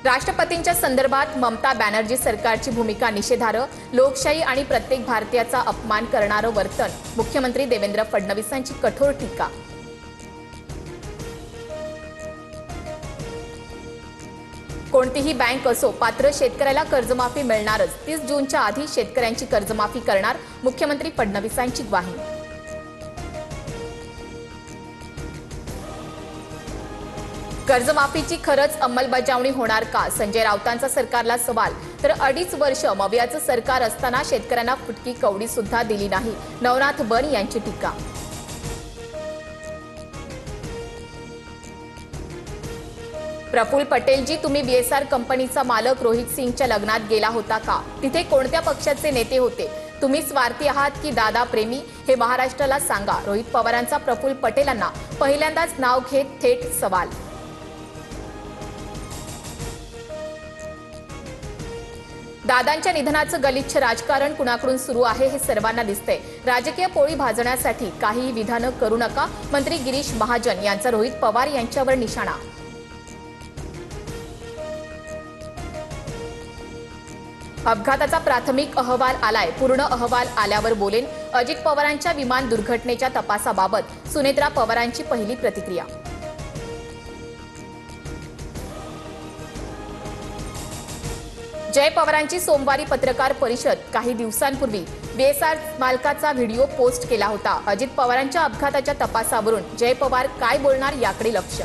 राष्ट्रपतींच्या संदर्भात ममता बॅनर्जी सरकारची भूमिका निषेधार्ह, लोकशाही आणि प्रत्येक भारतीयाचा अपमान करणारं वर्तन, मुख्यमंत्री देवेंद्र फडणवीसांची कठोर टीका। कोणतीही बँक असो, पात्र शेतकऱ्याला कर्जमाफी मिळणारच। 30 जूनच्या आधी शेतकऱ्यांची कर्जमाफी करणार, मुख्यमंत्री फडणवीसांची ग्वाही। कर्जमाफीची खरंच अंमलबजावणी होणार का? संजय राऊतांचा सरकारला सवाल। तर 2.5 वर्ष मवियाचं सरकार असताना शेतकऱ्यांना फुटकी कवडी सुद्धा दिली नाही, नवनाथ बन यांची टीका। प्रफुल्ल पटेलजी, तुम्ही बीएसआर कंपनीचा मालक रोहित सिंगच्या लग्नात गेला होता का? तिथे कोणत्या पक्षाचे नेते होते? तुम्ही स्वार्थी आहात की दादा प्रेमी? हे महाराष्ट्राला सांगा। रोहित पवारांचा प्रफुल्ल पटेलांना पहिल्यांदाच नाव घेत थेट सवाल। दादांच्या निधनाचं गलिच्छ राजकारण कुणाकडून सुरू आहे हे सर्वांना दिसतंय। राजकीय पोळी भाजण्यासाठी काहीही विधानं करू नका, मंत्री गिरीश महाजन यांचा रोहित पवार यांच्यावर निशाणा। अपघाताचा प्राथमिक अहवाल आलाय, पूर्ण अहवाल आल्यावर बोलेन। अजित पवारांच्या विमान दुर्घटनेच्या तपासाबाबत सुनेत्रा पवारांची पहिली प्रतिक्रिया। जय पवारांची सोमवारी पत्रकार परिषद। काही दिवसांपूर्वी बीएसआर मालकाचा व्हिडिओ पोस्ट केला होता। अजित पवारांच्या अपघाताच्या तपासावरून जय पवार काय बोलणार याकडे लक्ष।